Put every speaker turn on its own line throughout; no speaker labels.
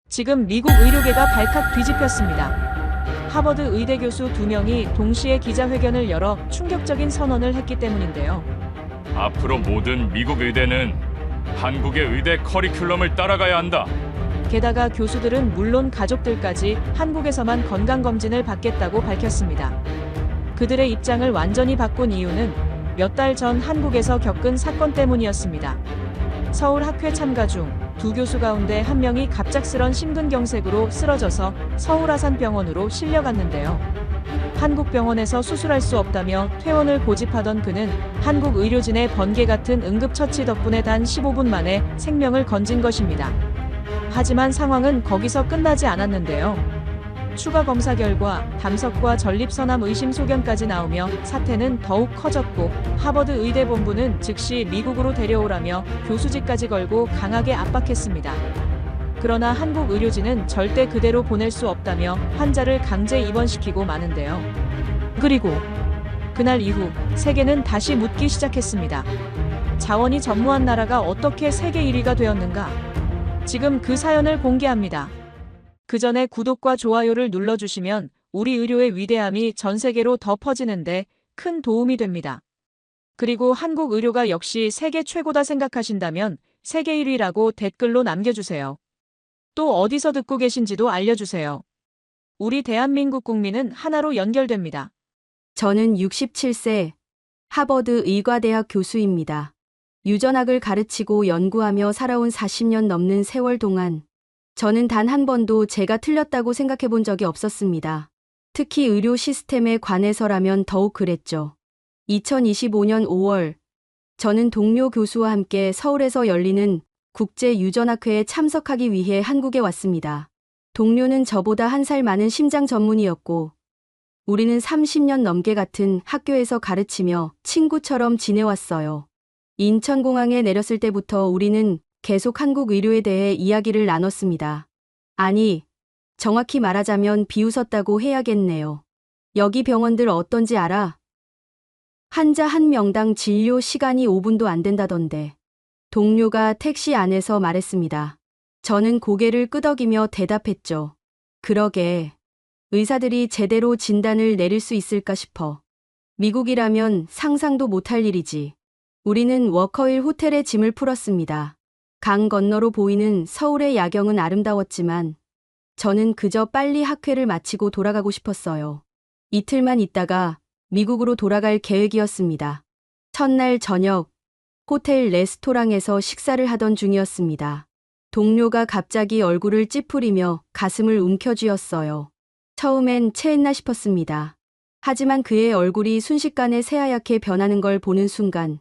지금 미국 의료계가 발칵 뒤집혔습니다. 하버드 의대 교수 2명이 동시에 기자회견을 열어 충격적인 선언을 했기 때문인데요.
앞으로 모든 미국 의대는 한국의 의대 커리큘럼을 따라가야 한다.
게다가 교수들은 물론 가족들까지 한국에서만 건강검진을 받겠다고 밝혔습니다. 그들의 입장을 완전히 바꾼 이유는 몇 달 전 한국에서 겪은 사건 때문이었습니다. 서울 학회 참가 중 두 교수 가운데 한 명이 갑작스런 심근경색으로 쓰러져서 서울아산병원으로 실려갔는데요. 한국 병원에서 수술할 수 없다며 퇴원을 고집하던 그는 한국 의료진의 번개 같은 응급처치 덕분에 단 15분 만에 생명을 건진 것입니다. 하지만 상황은 거기서 끝나지 않았는데요. 추가 검사 결과 담석과 전립선암 의심 소견까지 나오며 사태는 더욱 커졌고 하버드 의대 본부는 즉시 미국으로 데려오라며 교수직까지 걸고 강하게 압박했습니다. 그러나 한국 의료진은 절대 그대로 보낼 수 없다며 환자를 강제 입원시키고 마는데요. 그리고 그날 이후 세계는 다시 묻기 시작했습니다. 자원이 전무한 나라가 어떻게 세계 1위가 되었는가? 지금 그 사연을 공개합니다. 그 전에 구독과 좋아요를 눌러주시면 우리 의료의 위대함이 전 세계로 더 퍼지는데 큰 도움이 됩니다. 그리고 한국 의료가 역시 세계 최고다 생각하신다면 세계 1위라고 댓글로 남겨주세요. 또 어디서 듣고 계신지도 알려주세요. 우리 대한민국 국민은 하나로 연결됩니다.
저는 67세 하버드 의과대학 교수입니다. 유전학을 가르치고 연구하며 살아온 40년 넘는 세월 동안 저는 단 한 번도 제가 틀렸다고 생각해 본 적이 없었습니다. 특히 의료 시스템에 관해서라면 더욱 그랬죠. 2025년 5월, 저는 동료 교수와 함께 서울에서 열리는 국제유전학회에 참석하기 위해 한국에 왔습니다. 동료는 저보다 한 살 많은 심장 전문의였고, 우리는 30년 넘게 같은 학교에서 가르치며 친구처럼 지내왔어요. 인천공항에 내렸을 때부터 우리는 계속 한국 의료에 대해 이야기를 나눴습니다. 아니, 정확히 말하자면 비웃었다고 해야겠네요. 여기 병원들 어떤지 알아? 환자 한 명당 진료 시간이 5분도 안 된다던데. 동료가 택시 안에서 말했습니다. 저는 고개를 끄덕이며 대답했죠. 그러게. 의사들이 제대로 진단을 내릴 수 있을까 싶어. 미국이라면 상상도 못할 일이지. 우리는 워커힐 호텔에 짐을 풀었습니다. 강 건너로 보이는 서울의 야경은 아름다웠지만 저는 그저 빨리 학회를 마치고 돌아가고 싶었어요. 이틀만 있다가 미국으로 돌아갈 계획이었습니다. 첫날 저녁 호텔 레스토랑에서 식사를 하던 중이었습니다. 동료가 갑자기 얼굴을 찌푸리며 가슴을 움켜쥐었어요. 처음엔 체했나 싶었습니다. 하지만 그의 얼굴이 순식간에 새하얗게 변하는 걸 보는 순간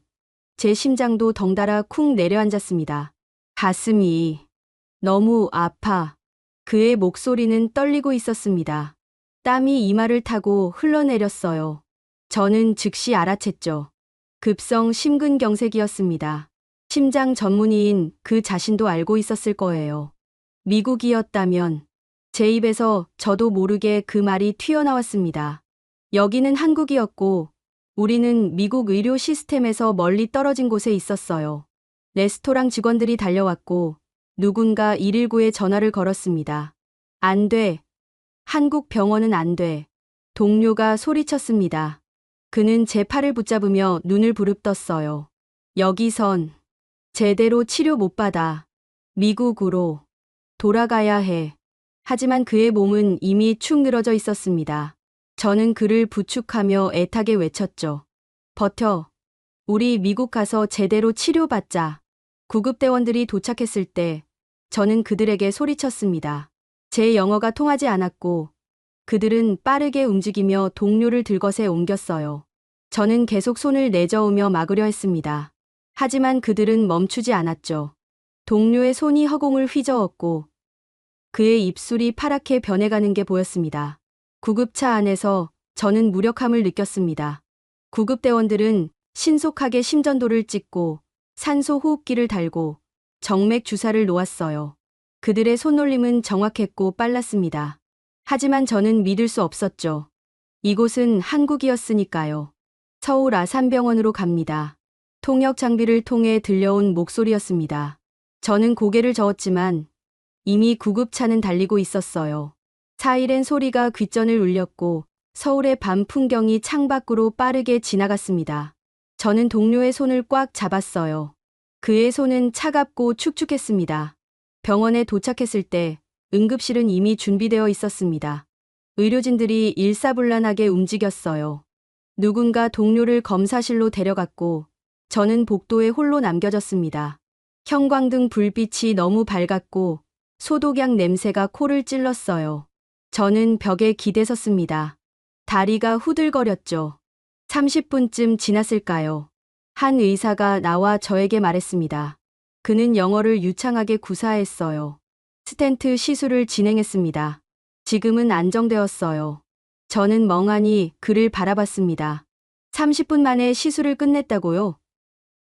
제 심장도 덩달아 쿵 내려앉았습니다. 가슴이 너무 아파. 그의 목소리는 떨리고 있었습니다. 땀이 이마를 타고 흘러내렸어요. 저는 즉시 알아챘죠. 급성 심근경색이었습니다. 심장 전문의인 그 자신도 알고 있었을 거예요. 미국이었다면 제 입에서 저도 모르게 그 말이 튀어나왔습니다. 여기는 한국이었고 우리는 미국 의료 시스템에서 멀리 떨어진 곳에 있었어요. 레스토랑 직원들이 달려왔고 누군가 119에 전화를 걸었습니다. 안 돼. 한국 병원은 안 돼. 동료가 소리쳤습니다. 그는 제 팔을 붙잡으며 눈을 부릅떴어요. 여기선 제대로 치료 못 받아. 미국으로 돌아가야 해. 하지만 그의 몸은 이미 축 늘어져 있었습니다. 저는 그를 부축하며 애타게 외쳤죠. 버텨. 우리 미국 가서 제대로 치료받자. 구급대원들이 도착했을 때 저는 그들에게 소리쳤습니다. 제 영어가 통하지 않았고 그들은 빠르게 움직이며 동료를 들것에 옮겼어요. 저는 계속 손을 내저으며 막으려 했습니다. 하지만 그들은 멈추지 않았죠. 동료의 손이 허공을 휘저었고 그의 입술이 파랗게 변해가는 게 보였습니다. 구급차 안에서 저는 무력함을 느꼈습니다. 구급대원들은 신속하게 심전도를 찍고 산소 호흡기를 달고 정맥 주사를 놓았어요. 그들의 손놀림은 정확했고 빨랐습니다. 하지만 저는 믿을 수 없었죠. 이곳은 한국이었으니까요. 서울 아산병원으로 갑니다. 통역 장비를 통해 들려온 목소리였습니다. 저는 고개를 저었지만 이미 구급차는 달리고 있었어요. 사이렌 소리가 귓전을 울렸고 서울의 밤 풍경이 창밖으로 빠르게 지나갔습니다. 저는 동료의 손을 꽉 잡았어요. 그의 손은 차갑고 축축했습니다. 병원에 도착했을 때 응급실은 이미 준비되어 있었습니다. 의료진들이 일사불란하게 움직였어요. 누군가 동료를 검사실로 데려갔고 저는 복도에 홀로 남겨졌습니다. 형광등 불빛이 너무 밝았고 소독약 냄새가 코를 찔렀어요. 저는 벽에 기대섰습니다. 다리가 후들거렸죠. 30분쯤 지났을까요? 한 의사가 나와 저에게 말했습니다. 그는 영어를 유창하게 구사했어요. 스텐트 시술을 진행했습니다. 지금은 안정되었어요. 저는 멍하니 그를 바라봤습니다. 30분 만에 시술을 끝냈다고요?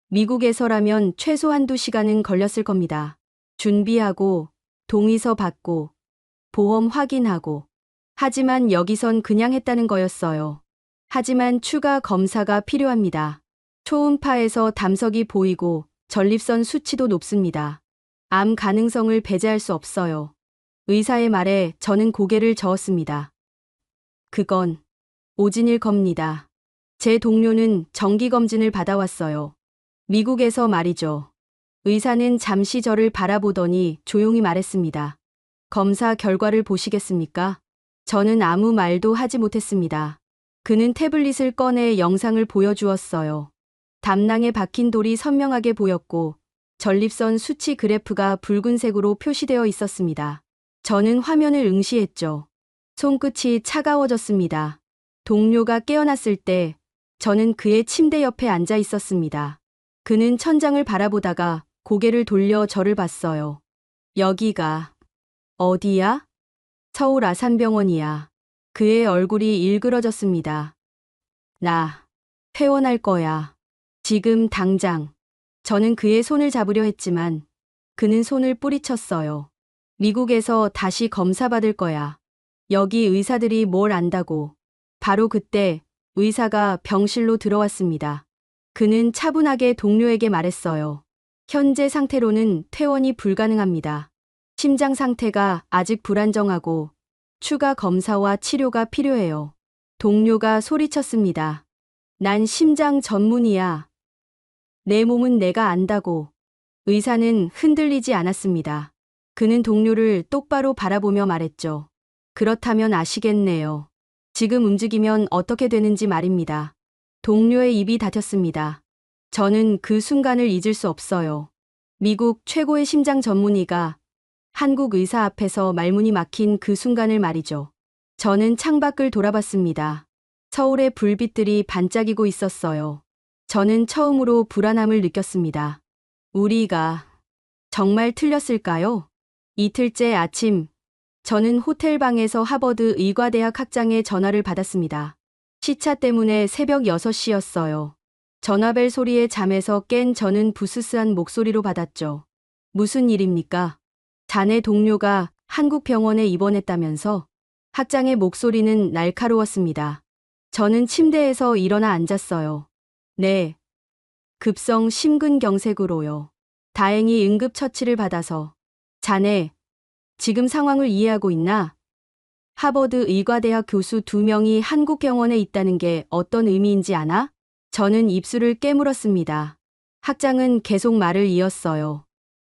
미국에서라면 최소 한두 시간은 걸렸을 겁니다. 준비하고, 동의서 받고, 보험 확인하고. 하지만 여기선 그냥 했다는 거였어요. 하지만 추가 검사가 필요합니다. 초음파에서 담석이 보이고 전립선 수치도 높습니다. 암 가능성을 배제할 수 없어요. 의사의 말에 저는 고개를 저었습니다. 그건 오진일 겁니다. 제 동료는 정기검진을 받아왔어요. 미국에서 말이죠. 의사는 잠시 저를 바라보더니 조용히 말했습니다. 검사 결과를 보시겠습니까? 저는 아무 말도 하지 못했습니다. 그는 태블릿을 꺼내 영상을 보여주었어요. 담낭에 박힌 돌이 선명하게 보였고 전립선 수치 그래프가 붉은색으로 표시되어 있었습니다. 저는 화면을 응시했죠. 손끝이 차가워졌습니다. 동료가 깨어났을 때 저는 그의 침대 옆에 앉아 있었습니다. 그는 천장을 바라보다가 고개를 돌려 저를 봤어요. 여기가 어디야? 서울 아산병원이야. 그의 얼굴이 일그러졌습니다. 나 퇴원할 거야. 지금 당장. 저는 그의 손을 잡으려 했지만 그는 손을 뿌리쳤어요. 미국에서 다시 검사받을 거야. 여기 의사들이 뭘 안다고. 바로 그때 의사가 병실로 들어왔습니다. 그는 차분하게 동료에게 말했어요. 현재 상태로는 퇴원이 불가능합니다. 심장 상태가 아직 불안정하고 추가 검사와 치료가 필요해요. 동료가 소리쳤습니다. 난 심장 전문이야. 내 몸은 내가 안다고. 의사는 흔들리지 않았습니다. 그는 동료를 똑바로 바라보며 말했죠. 그렇다면 아시겠네요. 지금 움직이면 어떻게 되는지 말입니다. 동료의 입이 닫혔습니다. 저는 그 순간을 잊을 수 없어요. 미국 최고의 심장 전문의가 한국 의사 앞에서 말문이 막힌 그 순간을 말이죠. 저는 창밖을 돌아봤습니다. 서울의 불빛들이 반짝이고 있었어요. 저는 처음으로 불안함을 느꼈습니다. 우리가 정말 틀렸을까요? 이틀째 아침, 저는 호텔 방에서 하버드 의과대학 학장의 전화를 받았습니다. 시차 때문에 새벽 6시였어요. 전화벨 소리에 잠에서 깬 저는 부스스한 목소리로 받았죠. 무슨 일입니까? 자네 동료가 한국 병원에 입원했다면서? 학장의 목소리는 날카로웠습니다. 저는 침대에서 일어나 앉았어요. 네. 급성 심근경색으로요. 다행히 응급처치를 받아서. 자네, 지금 상황을 이해하고 있나? 하버드 의과대학 교수 2명이 한국 병원에 있다는 게 어떤 의미인지 아나? 저는 입술을 깨물었습니다. 학장은 계속 말을 이었어요.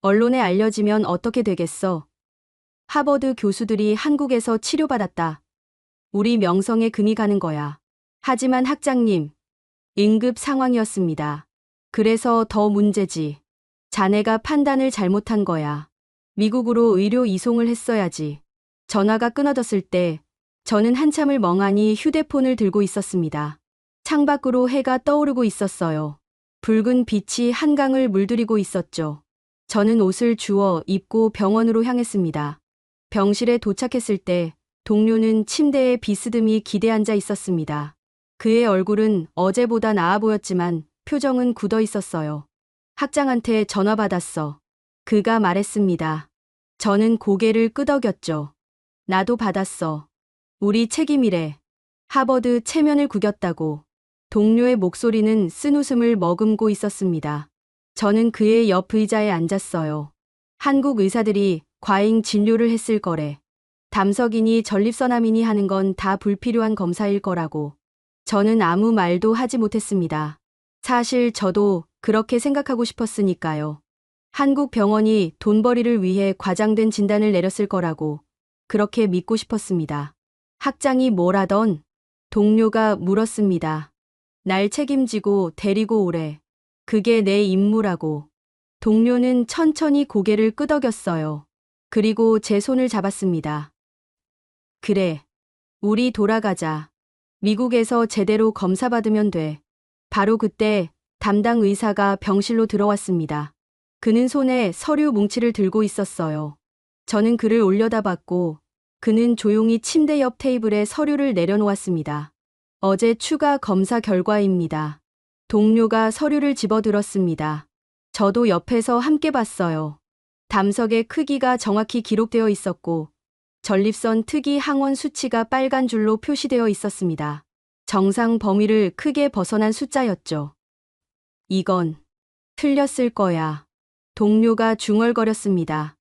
언론에 알려지면 어떻게 되겠어? 하버드 교수들이 한국에서 치료받았다. 우리 명성에 금이 가는 거야. 하지만 학장님, 응급 상황이었습니다. 그래서 더 문제지. 자네가 판단을 잘못한 거야. 미국으로 의료 이송을 했어야지. 전화가 끊어졌을 때 저는 한참을 멍하니 휴대폰을 들고 있었습니다. 창밖으로 해가 떠오르고 있었어요. 붉은 빛이 한강을 물들이고 있었죠. 저는 옷을 주워 입고 병원으로 향했습니다. 병실에 도착했을 때 동료는 침대에 비스듬히 기대앉아 있었습니다. 그의 얼굴은 어제보다 나아 보였지만 표정은 굳어 있었어요. 학장한테 전화 받았어. 그가 말했습니다. 저는 고개를 끄덕였죠. 나도 받았어. 우리 책임이래. 하버드 체면을 구겼다고. 동료의 목소리는 쓴웃음을 머금고 있었습니다. 저는 그의 옆 의자에 앉았어요. 한국 의사들이 과잉 진료를 했을 거래. 담석이니 전립선암이니 하는 건 다 불필요한 검사일 거라고. 저는 아무 말도 하지 못했습니다. 사실 저도 그렇게 생각하고 싶었으니까요. 한국 병원이 돈벌이를 위해 과장된 진단을 내렸을 거라고 그렇게 믿고 싶었습니다. 학장이 뭐라던? 동료가 물었습니다. 날 책임지고 데리고 오래. 그게 내 임무라고. 동료는 천천히 고개를 끄덕였어요. 그리고 제 손을 잡았습니다. 그래. 우리 돌아가자. 미국에서 제대로 검사받으면 돼. 바로 그때 담당 의사가 병실로 들어왔습니다. 그는 손에 서류 뭉치를 들고 있었어요. 저는 그를 올려다봤고 그는 조용히 침대 옆 테이블에 서류를 내려놓았습니다. 어제 추가 검사 결과입니다. 동료가 서류를 집어들었습니다. 저도 옆에서 함께 봤어요. 담석의 크기가 정확히 기록되어 있었고 전립선 특이 항원 수치가 빨간 줄로 표시되어 있었습니다. 정상 범위를 크게 벗어난 숫자였죠. 이건 틀렸을 거야. 동료가 중얼거렸습니다.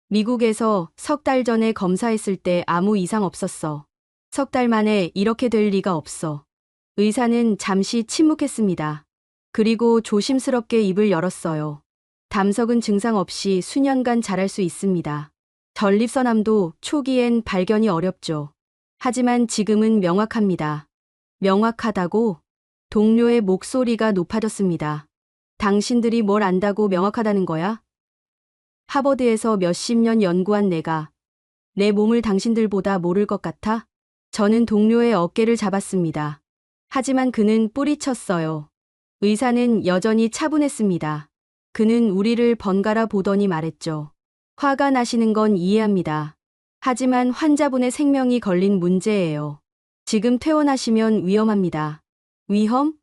미국에서 석 달 전에 검사했을 때 아무 이상 없었어. 석 달 만에 이렇게 될 리가 없어. 의사는 잠시 침묵했습니다. 그리고 조심스럽게 입을 열었어요. 담석은 증상 없이 수년간 자랄 수 있습니다. 전립선암도 초기엔 발견이 어렵죠. 하지만 지금은 명확합니다. 명확하다고? 동료의 목소리가 높아졌습니다. 당신들이 뭘 안다고 명확하다는 거야? 하버드에서 몇십 년 연구한 내가 내 몸을 당신들보다 모를 것 같아? 저는 동료의 어깨를 잡았습니다. 하지만 그는 뿌리쳤어요. 의사는 여전히 차분했습니다. 그는 우리를 번갈아 보더니 말했죠. 화가 나시는 건 이해합니다. 하지만 환자분의 생명이 걸린 문제예요. 지금 퇴원하시면 위험합니다. 위험?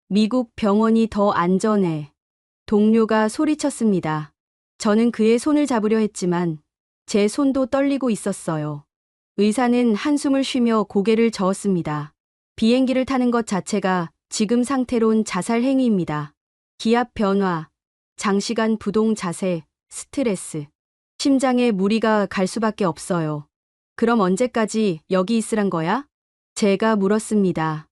미국 병원이 더 안전해. 동료가 소리쳤습니다. 저는 그의 손을 잡으려 했지만 제 손도 떨리고 있었어요. 의사는 한숨을 쉬며 고개를 저었습니다. 비행기를 타는 것 자체가 지금 상태론 자살 행위입니다. 기압 변화, 장시간 부동 자세, 스트레스, 심장에 무리가 갈 수밖에 없어요. 그럼 언제까지 여기 있으란 거야? 제가 물었습니다.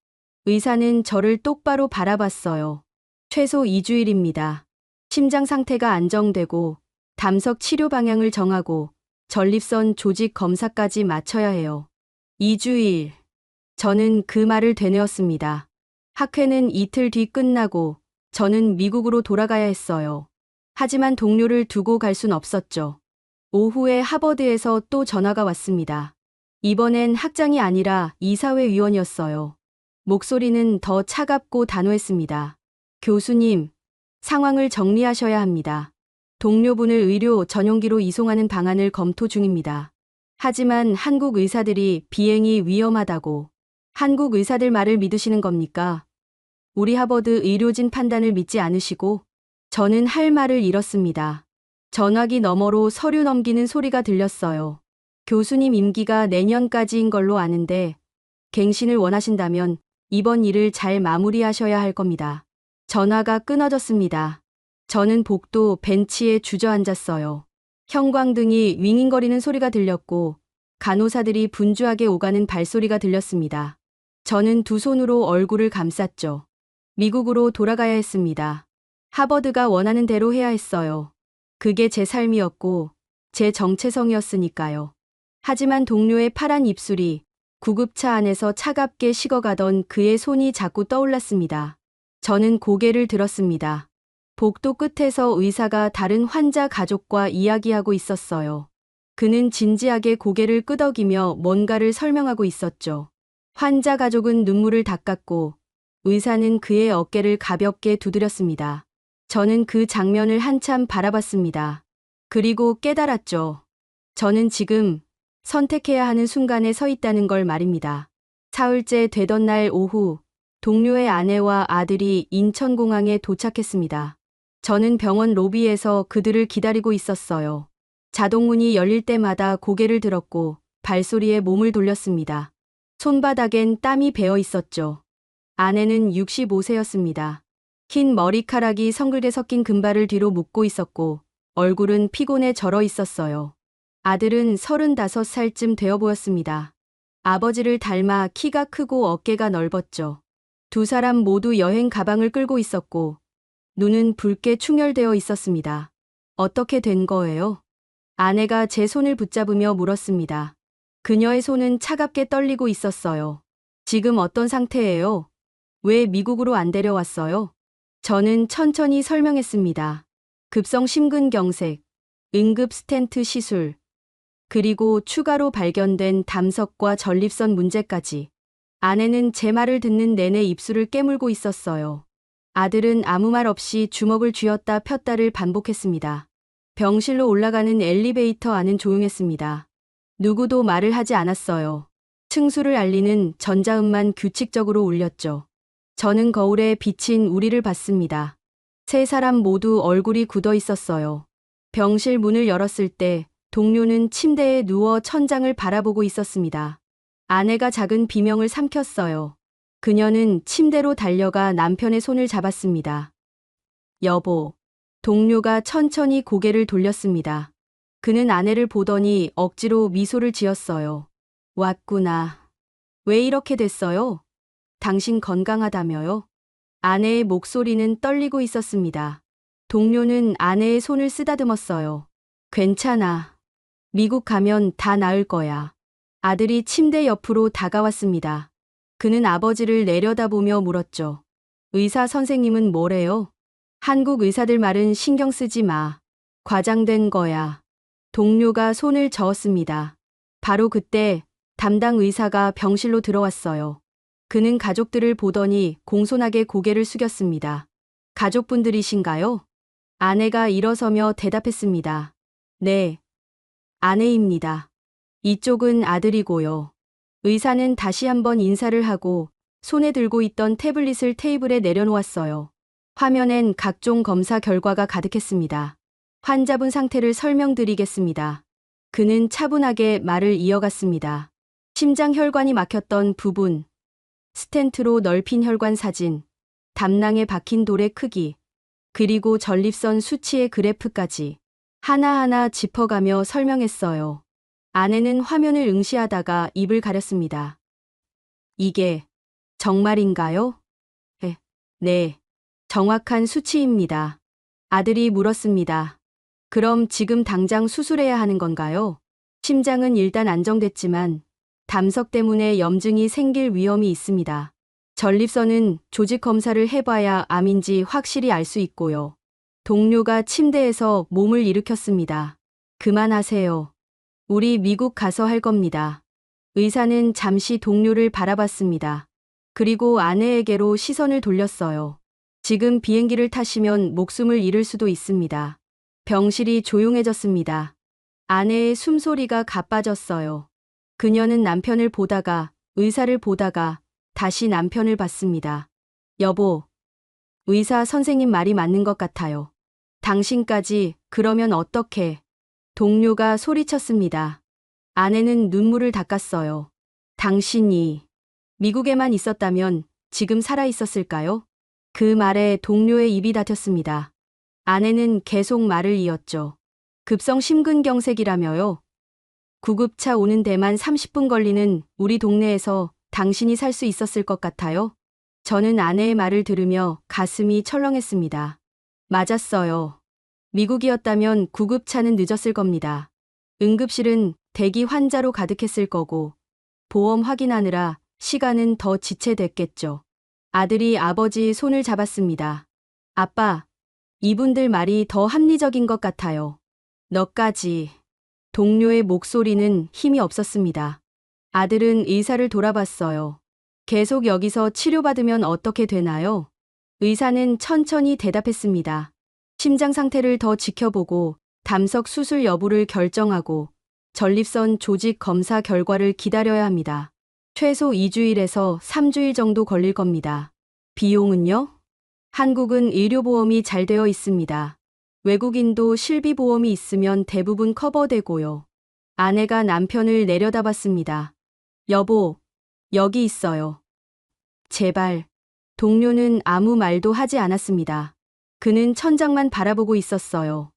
의사는 저를 똑바로 바라봤어요. 최소 2주일입니다. 심장 상태가 안정되고 담석 치료 방향을 정하고 전립선 조직 검사까지 마쳐야 해요. 2주일. 저는 그 말을 되뇌었습니다. 학회는 이틀 뒤 끝나고 저는 미국으로 돌아가야 했어요. 하지만 동료를 두고 갈 순 없었죠. 오후에 하버드에서 또 전화가 왔습니다. 이번엔 학장이 아니라 이사회 위원이었어요. 목소리는 더 차갑고 단호했습니다. 교수님, 상황을 정리하셔야 합니다. 동료분을 의료 전용기로 이송하는 방안을 검토 중입니다. 하지만 한국 의사들이 비행이 위험하다고. 한국 의사들 말을 믿으시는 겁니까? 우리 하버드 의료진 판단을 믿지 않으시고? 저는 할 말을 잃었습니다. 전화기 너머로 서류 넘기는 소리가 들렸어요. 교수님 임기가 내년까지인 걸로 아는데 갱신을 원하신다면 이번 일을 잘 마무리하셔야 할 겁니다. 전화가 끊어졌습니다. 저는 복도 벤치에 주저앉았어요. 형광등이 윙윙거리는 소리가 들렸고 간호사들이 분주하게 오가는 발소리가 들렸습니다. 저는 두 손으로 얼굴을 감쌌죠. 미국으로 돌아가야 했습니다. 하버드가 원하는 대로 해야 했어요. 그게 제 삶이었고 제 정체성이었으니까요. 하지만 동료의 파란 입술이 구급차 안에서 차갑게 식어가던 그의 손이 자꾸 떠올랐습니다. 저는 고개를 들었습니다. 복도 끝에서 의사가 다른 환자 가족과 이야기하고 있었어요. 그는 진지하게 고개를 끄덕이며 뭔가를 설명하고 있었죠. 환자 가족은 눈물을 닦았고 의사는 그의 어깨를 가볍게 두드렸습니다. 저는 그 장면을 한참 바라봤습니다. 그리고 깨달았죠. 저는 지금 선택해야 하는 순간에 서 있다는 걸 말입니다. 사흘째 되던 날 오후, 동료의 아내와 아들이 인천공항에 도착했습니다. 저는 병원 로비에서 그들을 기다리고 있었어요. 자동문이 열릴 때마다 고개를 들었고 발소리에 몸을 돌렸습니다. 손바닥엔 땀이 배어 있었죠. 아내는 65세였습니다. 흰 머리카락이 성글게 섞인 금발을 뒤로 묶고 있었고 얼굴은 피곤해 절어 있었어요. 아들은 35살쯤 되어 보였습니다. 아버지를 닮아 키가 크고 어깨가 넓었죠. 두 사람 모두 여행 가방을 끌고 있었고 눈은 붉게 충혈되어 있었습니다. 어떻게 된 거예요? 아내가 제 손을 붙잡으며 물었습니다. 그녀의 손은 차갑게 떨리고 있었어요. 지금 어떤 상태예요? 왜 미국으로 안 데려왔어요? 저는 천천히 설명했습니다. 급성 심근경색, 응급 스텐트 시술, 그리고 추가로 발견된 담석과 전립선 문제까지. 아내는 제 말을 듣는 내내 입술을 깨물고 있었어요. 아들은 아무 말 없이 주먹을 쥐었다 폈다를 반복했습니다. 병실로 올라가는 엘리베이터 안은 조용했습니다. 누구도 말을 하지 않았어요. 층수를 알리는 전자음만 규칙적으로 울렸죠. 저는 거울에 비친 우리를 봤습니다. 세 사람 모두 얼굴이 굳어 있었어요. 병실 문을 열었을 때 동료는 침대에 누워 천장을 바라보고 있었습니다. 아내가 작은 비명을 삼켰어요. 그녀는 침대로 달려가 남편의 손을 잡았습니다. 여보. 동료가 천천히 고개를 돌렸습니다. 그는 아내를 보더니 억지로 미소를 지었어요. 왔구나. 왜 이렇게 됐어요? 당신 건강하다며요? 아내의 목소리는 떨리고 있었습니다. 동료는 아내의 손을 쓰다듬었어요. 괜찮아. 미국 가면 다 나을 거야. 아들이 침대 옆으로 다가왔습니다. 그는 아버지를 내려다보며 물었죠. 의사 선생님은 뭐래요? 한국 의사들 말은 신경 쓰지 마. 과장된 거야. 동료가 손을 저었습니다. 바로 그때 담당 의사가 병실로 들어왔어요. 그는 가족들을 보더니 공손하게 고개를 숙였습니다. 가족분들이신가요? 아내가 일어서며 대답했습니다. 네. 아내입니다. 이쪽은 아들이고요. 의사는 다시 한번 인사를 하고 손에 들고 있던 태블릿을 테이블에 내려놓았어요. 화면엔 각종 검사 결과가 가득했습니다. 환자분 상태를 설명드리겠습니다. 그는 차분하게 말을 이어갔습니다. 심장 혈관이 막혔던 부분, 스텐트로 넓힌 혈관 사진, 담낭에 박힌 돌의 크기, 그리고 전립선 수치의 그래프까지 하나하나 짚어가며 설명했어요. 아내는 화면을 응시하다가 입을 가렸습니다. 이게 정말인가요? 네. 정확한 수치입니다. 아들이 물었습니다. 그럼 지금 당장 수술해야 하는 건가요? 심장은 일단 안정됐지만 담석 때문에 염증이 생길 위험이 있습니다. 전립선은 조직 검사를 해봐야 암인지 확실히 알 수 있고요. 동료가 침대에서 몸을 일으켰습니다. 그만하세요. 우리 미국 가서 할 겁니다. 의사는 잠시 동료를 바라봤습니다. 그리고 아내에게로 시선을 돌렸어요. 지금 비행기를 타시면 목숨을 잃을 수도 있습니다. 병실이 조용해졌습니다. 아내의 숨소리가 가빠졌어요. 그녀는 남편을 보다가 의사를 보다가 다시 남편을 봤습니다. 여보, 의사 선생님 말이 맞는 것 같아요. 당신까지 그러면 어떡해? 동료가 소리쳤습니다. 아내는 눈물을 닦았어요. 당신이 미국에만 있었다면 지금 살아 있었을까요? 그 말에 동료의 입이 닫혔습니다. 아내는 계속 말을 이었죠. 급성 심근경색이라며요. 구급차 오는 데만 30분 걸리는 우리 동네에서 당신이 살 수 있었을 것 같아요? 저는 아내의 말을 들으며 가슴이 철렁했습니다. 맞았어요. 미국이었다면 구급차는 늦었을 겁니다. 응급실은 대기 환자로 가득했을 거고 보험 확인하느라 시간은 더 지체됐겠죠. 아들이 아버지의 손을 잡았습니다. 아빠, 이분들 말이 더 합리적인 것 같아요. 너까지. 동료의 목소리는 힘이 없었습니다. 아들은 의사를 돌아봤어요. 계속 여기서 치료받으면 어떻게 되나요? 의사는 천천히 대답했습니다. 심장 상태를 더 지켜보고 담석 수술 여부를 결정하고 전립선 조직 검사 결과를 기다려야 합니다. 최소 2주일에서 3주일 정도 걸릴 겁니다. 비용은요? 한국은 의료보험이 잘 되어 있습니다. 외국인도 실비보험이 있으면 대부분 커버되고요. 아내가 남편을 내려다봤습니다. 여보, 여기 있어요. 제발. 동료는 아무 말도 하지 않았습니다. 그는 천장만 바라보고 있었어요.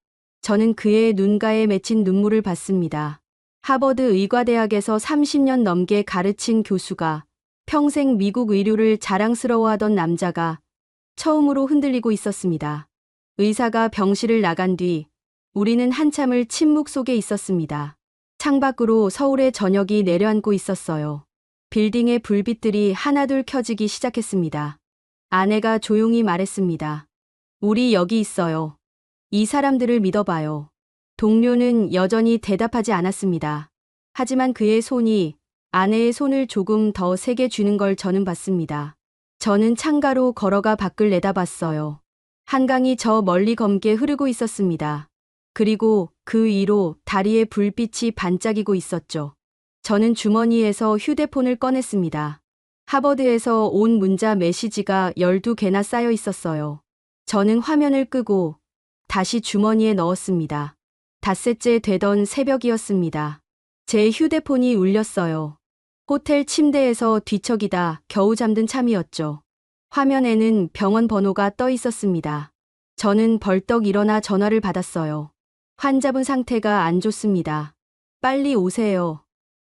저는 그의 눈가에 맺힌 눈물을 봤습니다. 하버드 의과대학에서 30년 넘게 가르친 교수가 평생 미국 의료를 자랑스러워하던 남자가 처음으로 흔들리고 있었습니다. 의사가 병실을 나간 뒤 우리는 한참을 침묵 속에 있었습니다. 창밖으로 서울의 저녁이 내려앉고 있었어요. 빌딩의 불빛들이 하나둘 켜지기 시작했습니다. 아내가 조용히 말했습니다. 우리 여기 있어요. 이 사람들을 믿어봐요. 동료는 여전히 대답하지 않았습니다. 하지만 그의 손이 아내의 손을 조금 더 세게 쥐는 걸 저는 봤습니다. 저는 창가로 걸어가 밖을 내다봤어요. 한강이 저 멀리 검게 흐르고 있었습니다. 그리고 그 위로 다리의 불빛이 반짝이고 있었죠. 저는 주머니에서 휴대폰을 꺼냈습니다. 하버드에서 온 문자 메시지가 12개나 쌓여 있었어요. 저는 화면을 끄고 다시 주머니에 넣었습니다. 닷새째 되던 새벽이었습니다. 제 휴대폰이 울렸어요. 호텔 침대에서 뒤척이다 겨우 잠든 참이었죠. 화면에는 병원 번호가 떠 있었습니다. 저는 벌떡 일어나 전화를 받았어요. 환자분 상태가 안 좋습니다. 빨리 오세요.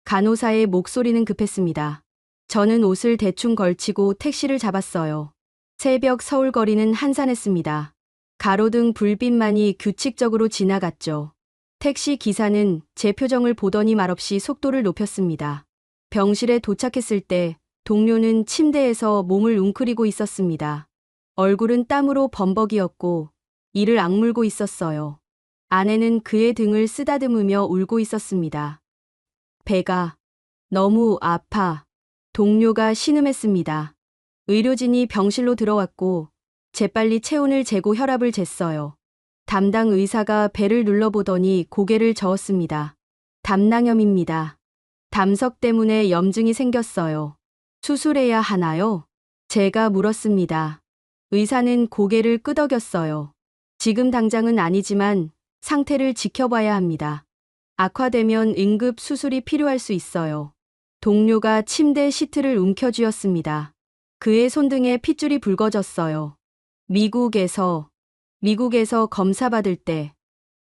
간호사의 목소리는 급했습니다. 저는 옷을 대충 걸치고 택시를 잡았어요. 새벽 서울 거리는 한산했습니다. 가로등 불빛만이 규칙적으로 지나갔죠. 택시 기사는 제 표정을 보더니 말없이 속도를 높였습니다. 병실에 도착했을 때 동료는 침대에서 몸을 웅크리고 있었습니다. 얼굴은 땀으로 범벅이었고 이를 악물고 있었어요. 아내는 그의 등을 쓰다듬으며 울고 있었습니다. 배가 너무 아파. 동료가 신음했습니다. 의료진이 병실로 들어왔고 재빨리 체온을 재고 혈압을 쟀어요. 담당 의사가 배를 눌러보더니 고개를 저었습니다. 담낭염입니다. 담석 때문에 염증이 생겼어요. 수술해야 하나요? 제가 물었습니다. 의사는 고개를 끄덕였어요. 지금 당장은 아니지만 상태를 지켜봐야 합니다. 악화되면 응급 수술이 필요할 수 있어요. 동료가 침대 시트를 움켜쥐었습니다. 그의 손등에 핏줄이 붉어졌어요. 미국에서 검사받을 때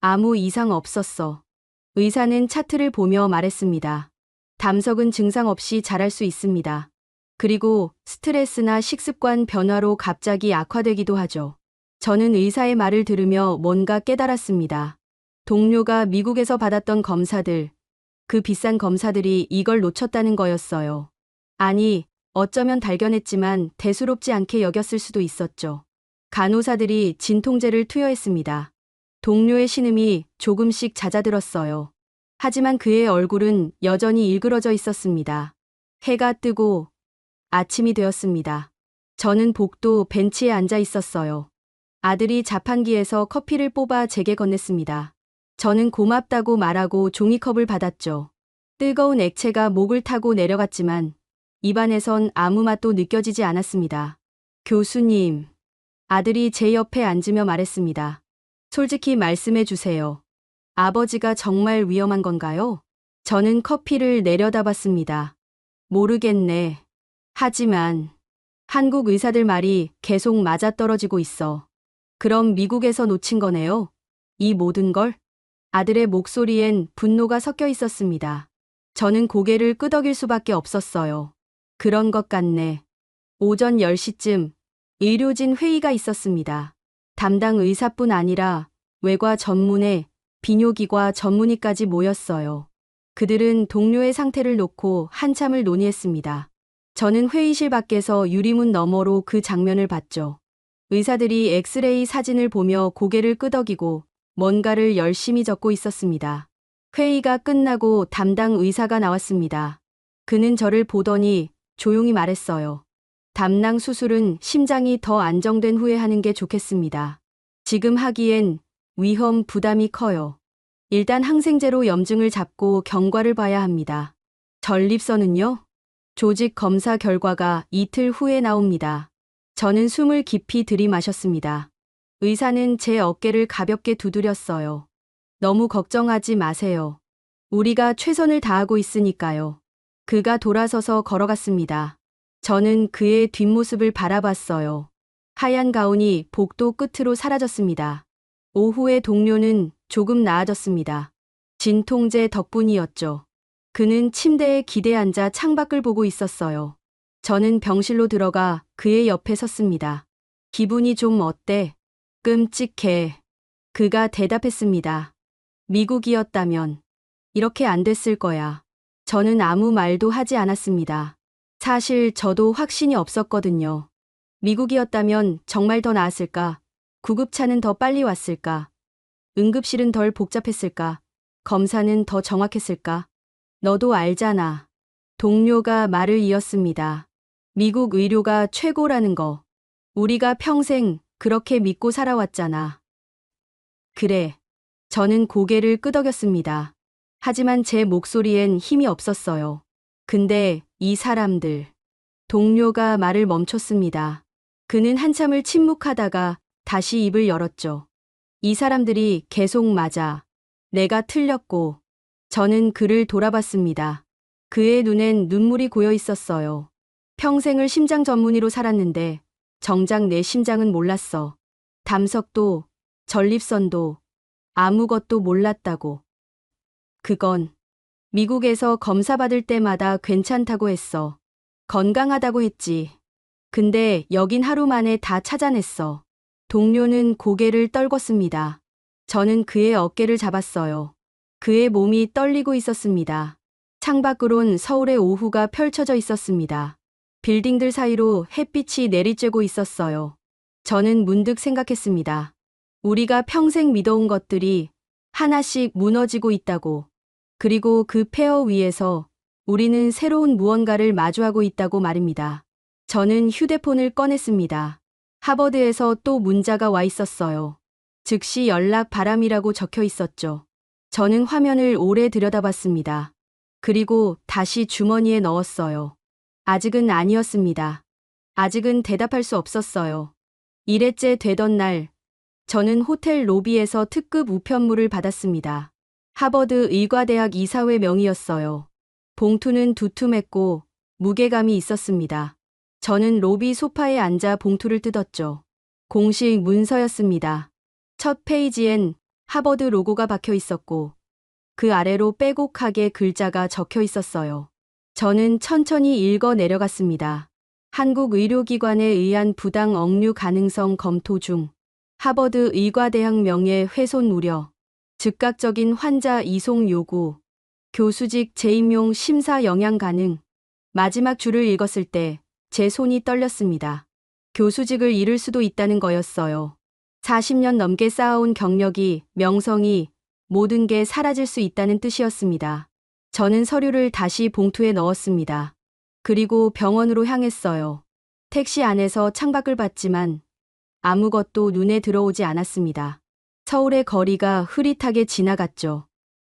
아무 이상 없었어. 의사는 차트를 보며 말했습니다. 담석은 증상 없이 자랄 수 있습니다. 그리고 스트레스나 식습관 변화로 갑자기 악화되기도 하죠. 저는 의사의 말을 들으며 뭔가 깨달았습니다. 동료가 미국에서 받았던 검사들, 그 비싼 검사들이 이걸 놓쳤다는 거였어요. 아니, 어쩌면 발견했지만 대수롭지 않게 여겼을 수도 있었죠. 간호사들이 진통제를 투여했습니다. 동료의 신음이 조금씩 잦아들었어요. 하지만 그의 얼굴은 여전히 일그러져 있었습니다. 해가 뜨고 아침이 되었습니다. 저는 복도 벤치에 앉아 있었어요. 아들이 자판기에서 커피를 뽑아 제게 건넸습니다. 저는 고맙다고 말하고 종이컵을 받았죠. 뜨거운 액체가 목을 타고 내려갔지만 입안에선 아무 맛도 느껴지지 않았습니다. 교수님, 아들이 제 옆에 앉으며 말했습니다. 솔직히 말씀해 주세요. 아버지가 정말 위험한 건가요? 저는 커피를 내려다봤습니다. 모르겠네. 하지만 한국 의사들 말이 계속 맞아떨어지고 있어. 그럼 미국에서 놓친 거네요? 이 모든 걸? 아들의 목소리엔 분노가 섞여 있었습니다. 저는 고개를 끄덕일 수밖에 없었어요. 그런 것 같네. 오전 10시쯤 의료진 회의가 있었습니다. 담당 의사뿐 아니라 외과 전문의, 비뇨기과 전문의까지 모였어요. 그들은 동료의 상태를 놓고 한참을 논의했습니다. 저는 회의실 밖에서 유리문 너머로 그 장면을 봤죠. 의사들이 엑스레이 사진을 보며 고개를 끄덕이고 뭔가를 열심히 적고 있었습니다. 회의가 끝나고 담당 의사가 나왔습니다. 그는 저를 보더니 조용히 말했어요. 담낭 수술은 심장이 더 안정된 후에 하는 게 좋겠습니다. 지금 하기엔 위험 부담이 커요. 일단 항생제로 염증을 잡고 경과를 봐야 합니다. 전립선은요? 조직 검사 결과가 이틀 후에 나옵니다. 저는 숨을 깊이 들이마셨습니다. 의사는 제 어깨를 가볍게 두드렸어요. 너무 걱정하지 마세요. 우리가 최선을 다하고 있으니까요. 그가 돌아서서 걸어갔습니다. 저는 그의 뒷모습을 바라봤어요. 하얀 가운이 복도 끝으로 사라졌습니다. 오후에 동료는 조금 나아졌습니다. 진통제 덕분이었죠. 그는 침대에 기대 앉아 창밖을 보고 있었어요. 저는 병실로 들어가 그의 옆에 섰습니다. 기분이 좀 어때? 끔찍해. 그가 대답했습니다. 미국이었다면 이렇게 안 됐을 거야. 저는 아무 말도 하지 않았습니다. 사실 저도 확신이 없었거든요. 미국이었다면 정말 더 나았을까? 구급차는 더 빨리 왔을까? 응급실은 덜 복잡했을까? 검사는 더 정확했을까? 너도 알잖아. 동료가 말을 이었습니다. 미국 의료가 최고라는 거. 우리가 평생 그렇게 믿고 살아왔잖아. 그래. 저는 고개를 끄덕였습니다. 하지만 제 목소리엔 힘이 없었어요. 근데 이 사람들. 동료가 말을 멈췄습니다. 그는 한참을 침묵하다가 다시 입을 열었죠. 이 사람들이 계속 맞아. 내가 틀렸고. 저는 그를 돌아봤습니다. 그의 눈엔 눈물이 고여 있었어요. 평생을 심장 전문의로 살았는데 정작 내 심장은 몰랐어. 담석도 전립선도 아무것도 몰랐다고. 그건 미국에서 검사받을 때마다 괜찮다고 했어. 건강하다고 했지. 근데 여긴 하루 만에 다 찾아냈어. 동료는 고개를 떨궜습니다. 저는 그의 어깨를 잡았어요. 그의 몸이 떨리고 있었습니다. 창밖으론 서울의 오후가 펼쳐져 있었습니다. 빌딩들 사이로 햇빛이 내리쬐고 있었어요. 저는 문득 생각했습니다. 우리가 평생 믿어온 것들이 하나씩 무너지고 있다고. 그리고 그 폐허 위에서 우리는 새로운 무언가를 마주하고 있다고 말입니다. 저는 휴대폰을 꺼냈습니다. 하버드에서 또 문자가 와 있었어요. 즉시 연락 바람이라고 적혀 있었죠. 저는 화면을 오래 들여다봤습니다. 그리고 다시 주머니에 넣었어요. 아직은 아니었습니다. 아직은 대답할 수 없었어요. 1회째 되던 날, 저는 호텔 로비에서 특급 우편물을 받았습니다. 하버드 의과대학 이사회 명의였어요. 봉투는 두툼했고 무게감이 있었습니다. 저는 로비 소파에 앉아 봉투를 뜯었죠. 공식 문서였습니다. 첫 페이지엔 하버드 로고가 박혀 있었고 그 아래로 빼곡하게 글자가 적혀 있었어요. 저는 천천히 읽어 내려갔습니다. 한국 의료기관에 의한 부당 억류 가능성 검토 중. 하버드 의과대학 명예 훼손 우려. 즉각적인 환자 이송 요구. 교수직 재임용 심사 영향 가능. 마지막 줄을 읽었을 때 제 손이 떨렸습니다. 교수직을 잃을 수도 있다는 거였어요. 40년 넘게 쌓아온 경력이, 명성이, 모든 게 사라질 수 있다는 뜻이었습니다. 저는 서류를 다시 봉투에 넣었습니다. 그리고 병원으로 향했어요. 택시 안에서 창밖을 봤지만 아무것도 눈에 들어오지 않았습니다. 서울의 거리가 흐릿하게 지나갔죠.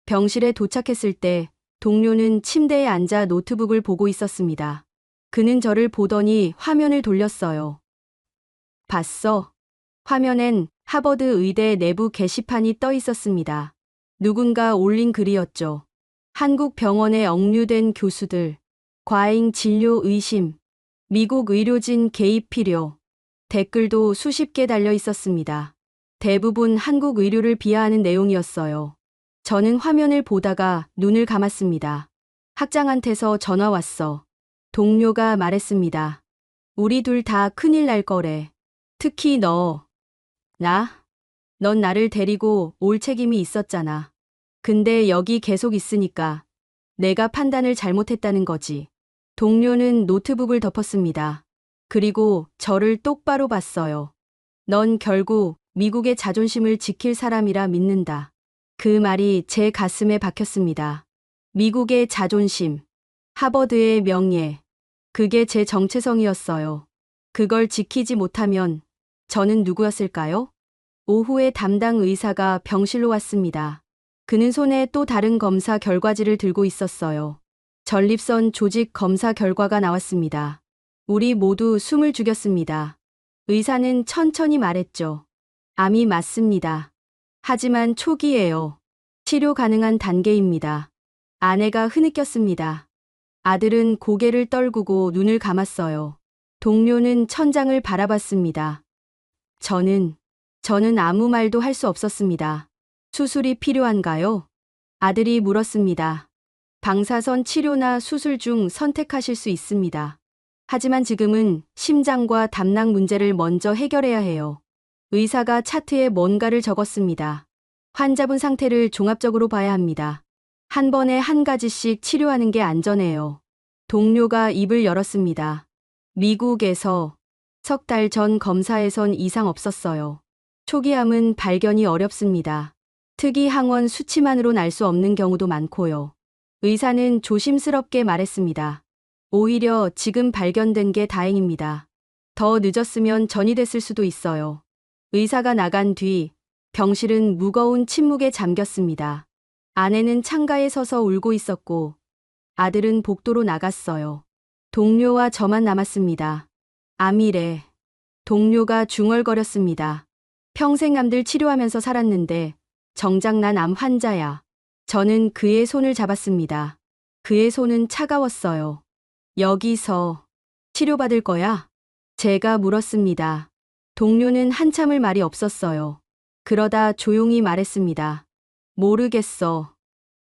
병실에 도착했을 때 동료는 침대에 앉아 노트북을 보고 있었습니다. 그는 저를 보더니 화면을 돌렸어요. 봤어? 화면엔 하버드 의대 내부 게시판이 떠 있었습니다. 누군가 올린 글이었죠. 한국 병원에 억류된 교수들, 과잉 진료 의심, 미국 의료진 개입 필요. 댓글도 수십 개 달려 있었습니다. 대부분 한국 의료를 비하하는 내용이었어요. 저는 화면을 보다가 눈을 감았습니다. 학장한테서 전화 왔어. 동료가 말했습니다. 우리 둘 다 큰일 날 거래. 특히 너. 나? 넌 나를 데리고 올 책임이 있었잖아. 근데 여기 계속 있으니까 내가 판단을 잘못했다는 거지. 동료는 노트북을 덮었습니다. 그리고 저를 똑바로 봤어요. 넌 결국 미국의 자존심을 지킬 사람이라 믿는다. 그 말이 제 가슴에 박혔습니다. 미국의 자존심, 하버드의 명예. 그게 제 정체성이었어요. 그걸 지키지 못하면 저는 누구였을까요? 오후에 담당 의사가 병실로 왔습니다. 그는 손에 또 다른 검사 결과지를 들고 있었어요. 전립선 조직 검사 결과가 나왔습니다. 우리 모두 숨을 죽였습니다. 의사는 천천히 말했죠. 암이 맞습니다. 하지만 초기예요. 치료 가능한 단계입니다. 아내가 흐느꼈습니다. 아들은 고개를 떨구고 눈을 감았어요. 동료는 천장을 바라봤습니다. 저는 아무 말도 할 수 없었습니다. 수술이 필요한가요? 아들이 물었습니다. 방사선 치료나 수술 중 선택하실 수 있습니다. 하지만 지금은 심장과 담낭 문제를 먼저 해결해야 해요. 의사가 차트에 뭔가를 적었습니다. 환자분 상태를 종합적으로 봐야 합니다. 한 번에 한 가지씩 치료하는 게 안전해요. 동료가 입을 열었습니다. 미국에서 석 달 전 검사에선 이상 없었어요. 초기암은 발견이 어렵습니다. 특이 항원 수치만으론 알 수 없는 경우도 많고요. 의사는 조심스럽게 말했습니다. 오히려 지금 발견된 게 다행입니다. 더 늦었으면 전이 됐을 수도 있어요. 의사가 나간 뒤 병실은 무거운 침묵에 잠겼습니다. 아내는 창가에 서서 울고 있었고 아들은 복도로 나갔어요. 동료와 저만 남았습니다. 암이래. 동료가 중얼거렸습니다. 평생 암들 치료하면서 살았는데 정작 난 암 환자야. 저는 그의 손을 잡았습니다. 그의 손은 차가웠어요. 여기서 치료받을 거야? 제가 물었습니다. 동료는 한참을 말이 없었어요. 그러다 조용히 말했습니다. 모르겠어.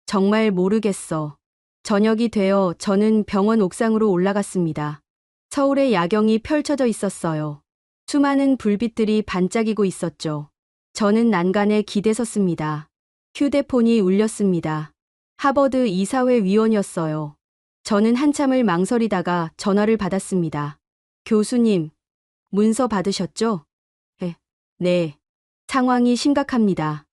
정말 모르겠어. 저녁이 되어 저는 병원 옥상으로 올라갔습니다. 서울의 야경이 펼쳐져 있었어요. 수많은 불빛들이 반짝이고 있었죠. 저는 난간에 기대섰습니다. 휴대폰이 울렸습니다. 하버드 이사회 위원이었어요. 저는 한참을 망설이다가 전화를 받았습니다. 교수님, 문서 받으셨죠? 네. 상황이 심각합니다.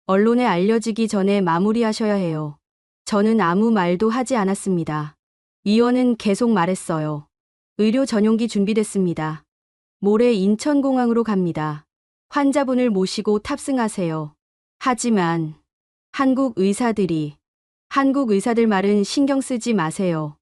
언론에 알려지기 전에 마무리하셔야 해요. 저는 아무 말도 하지 않았습니다. 위원은 계속 말했어요. 의료 전용기 준비됐습니다. 모레 인천공항으로 갑니다. 환자분을 모시고 탑승하세요. 하지만 한국 의사들 말은 신경 쓰지 마세요.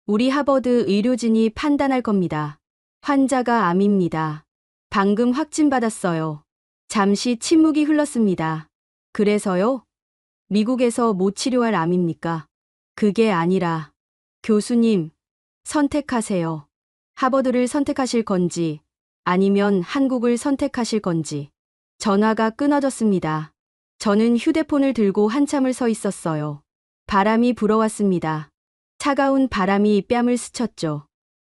우리 하버드 의료진이 판단할 겁니다. 환자가 암입니다. 방금 확진받았어요. 잠시 침묵이 흘렀습니다. 그래서요? 미국에서 못 치료할 암입니까? 그게 아니라 교수님, 선택하세요. 하버드를 선택하실 건지 아니면 한국을 선택하실 건지. 전화가 끊어졌습니다. 저는 휴대폰을 들고 한참을 서 있었어요. 바람이 불어왔습니다. 차가운 바람이 뺨을 스쳤죠.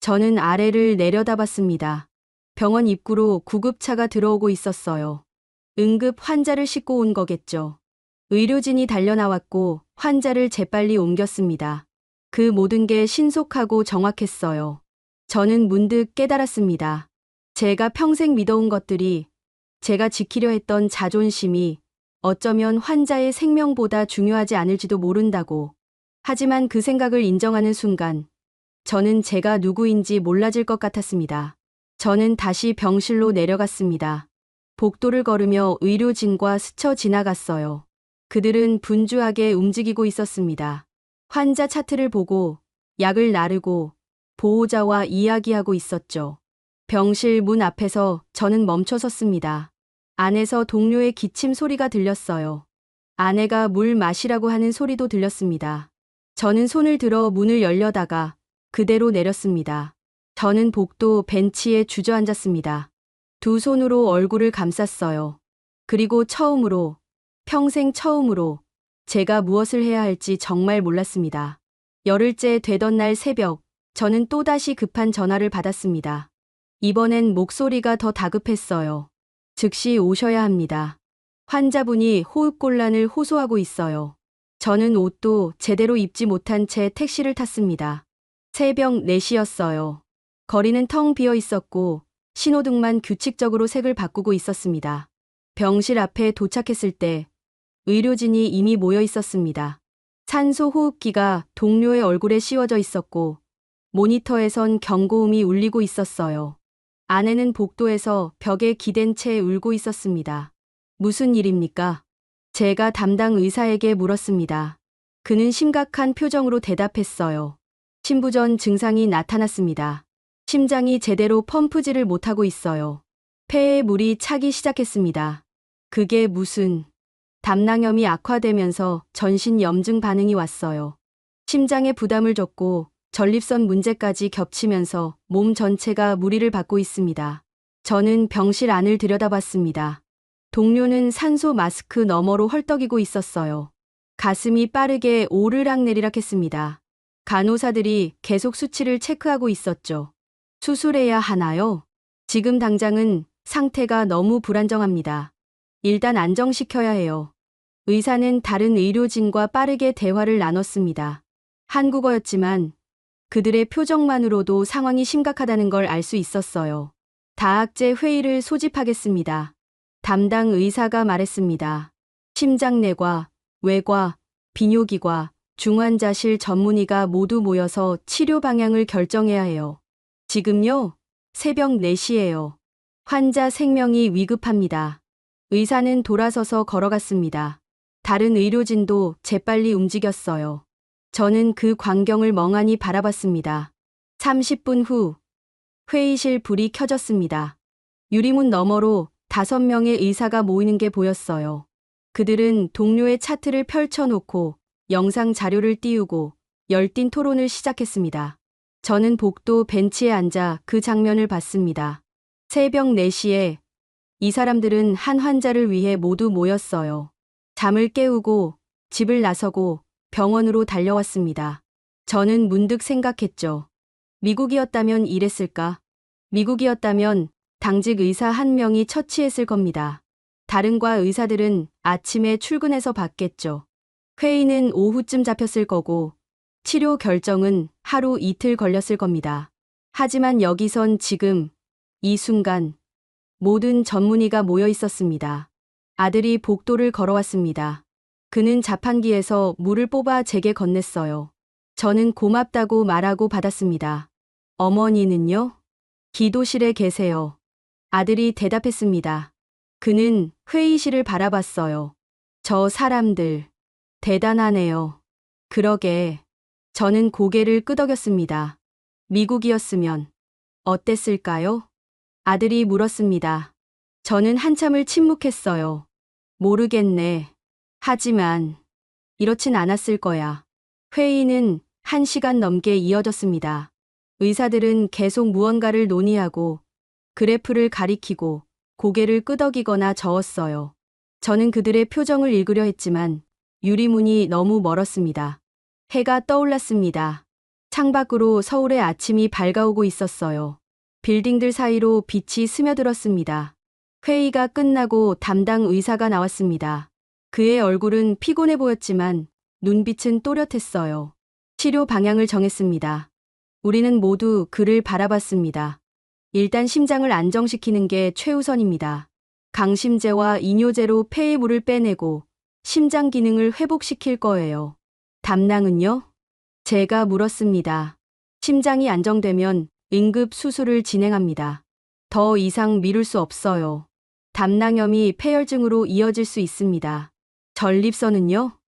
저는 아래를 내려다봤습니다. 병원 입구로 구급차가 들어오고 있었어요. 응급 환자를 싣고 온 거겠죠. 의료진이 달려나왔고 환자를 재빨리 옮겼습니다. 그 모든 게 신속하고 정확했어요. 저는 문득 깨달았습니다. 제가 평생 믿어온 것들이, 제가 지키려 했던 자존심이 어쩌면 환자의 생명보다 중요하지 않을지도 모른다고. 하지만 그 생각을 인정하는 순간 저는 제가 누구인지 몰라질 것 같았습니다. 저는 다시 병실로 내려갔습니다. 복도를 걸으며 의료진과 스쳐 지나갔어요. 그들은 분주하게 움직이고 있었습니다. 환자 차트를 보고 약을 나르고 보호자와 이야기하고 있었죠. 병실 문 앞에서 저는 멈춰 섰습니다. 안에서 동료의 기침 소리가 들렸어요. 아내가 물 마시라고 하는 소리도 들렸습니다. 저는 손을 들어 문을 열려다가 그대로 내렸습니다. 저는 복도 벤치에 주저앉았습니다. 두 손으로 얼굴을 감쌌어요. 그리고 처음으로, 평생 처음으로 제가 무엇을 해야 할지 정말 몰랐습니다. 열흘째 되던 날 새벽, 저는 또다시 급한 전화를 받았습니다. 이번엔 목소리가 더 다급했어요. 즉시 오셔야 합니다. 환자분이 호흡곤란을 호소하고 있어요. 저는 옷도 제대로 입지 못한 채 택시를 탔습니다. 새벽 4시였어요. 거리는 텅 비어 있었고 신호등만 규칙적으로 색을 바꾸고 있었습니다. 병실 앞에 도착했을 때 의료진이 이미 모여 있었습니다. 산소 호흡기가 동료의 얼굴에 씌워져 있었고 모니터에선 경고음이 울리고 있었어요. 아내는 복도에서 벽에 기댄 채 울고 있었습니다. 무슨 일입니까? 제가 담당 의사에게 물었습니다. 그는 심각한 표정으로 대답했어요. 심부전 증상이 나타났습니다. 심장이 제대로 펌프질을 못하고 있어요. 폐에 물이 차기 시작했습니다. 그게 무슨... 담낭염이 악화되면서 전신 염증 반응이 왔어요. 심장에 부담을 줬고 전립선 문제까지 겹치면서 몸 전체가 무리를 받고 있습니다. 저는 병실 안을 들여다봤습니다. 동료는 산소 마스크 너머로 헐떡이고 있었어요. 가슴이 빠르게 오르락내리락 했습니다. 간호사들이 계속 수치를 체크하고 있었죠. 수술해야 하나요? 지금 당장은 상태가 너무 불안정합니다. 일단 안정시켜야 해요. 의사는 다른 의료진과 빠르게 대화를 나눴습니다. 한국어였지만 그들의 표정만으로도 상황이 심각하다는 걸 알 수 있었어요. 다학제 회의를 소집하겠습니다. 담당 의사가 말했습니다. 심장내과, 외과, 비뇨기과, 중환자실 전문의가 모두 모여서 치료 방향을 결정해야 해요. 지금요? 새벽 4시예요. 환자 생명이 위급합니다. 의사는 돌아서서 걸어갔습니다. 다른 의료진도 재빨리 움직였어요. 저는 그 광경을 멍하니 바라봤습니다. 30분 후 회의실 불이 켜졌습니다. 유리문 너머로 5명의 의사가 모이는 게 보였어요. 그들은 동료의 차트를 펼쳐놓고 영상 자료를 띄우고 열띤 토론을 시작했습니다. 저는 복도 벤치에 앉아 그 장면을 봤습니다. 새벽 4시에 이 사람들은 한 환자를 위해 모두 모였어요. 잠을 깨우고 집을 나서고 병원으로 달려왔습니다. 저는 문득 생각했죠. 미국이었다면 이랬을까? 미국이었다면 당직 의사 한 명이 처치했을 겁니다. 다른 과 의사들은 아침에 출근해서 받겠죠. 회의는 오후쯤 잡혔을 거고 치료 결정은 하루 이틀 걸렸을 겁니다. 하지만 여기선 지금 이 순간 모든 전문의가 모여 있었습니다. 아들이 복도를 걸어왔습니다. 그는 자판기에서 물을 뽑아 제게 건넸어요. 저는 고맙다고 말하고 받았습니다. 어머니는요? 기도실에 계세요. 아들이 대답했습니다. 그는 회의실을 바라봤어요. 저 사람들 대단하네요. 그러게. 저는 고개를 끄덕였습니다. 미국이었으면 어땠을까요? 아들이 물었습니다. 저는 한참을 침묵했어요. 모르겠네. 하지만 이렇진 않았을 거야. 회의는 1시간 넘게 이어졌습니다. 의사들은 계속 무언가를 논의하고 그래프를 가리키고 고개를 끄덕이거나 저었어요. 저는 그들의 표정을 읽으려 했지만 유리문이 너무 멀었습니다. 해가 떠올랐습니다. 창밖으로 서울의 아침이 밝아오고 있었어요. 빌딩들 사이로 빛이 스며들었습니다. 회의가 끝나고 담당 의사가 나왔습니다. 그의 얼굴은 피곤해 보였지만 눈빛은 또렷했어요. 치료 방향을 정했습니다. 우리는 모두 그를 바라봤습니다. 일단 심장을 안정시키는 게 최우선입니다. 강심제와 이뇨제로 폐에 물을 빼내고 심장 기능을 회복시킬 거예요. 담당은요? 제가 물었습니다. 심장이 안정되면 응급 수술을 진행합니다. 더 이상 미룰 수 없어요. 담낭염이 폐혈증으로 이어질 수 있습니다. 전립선은요?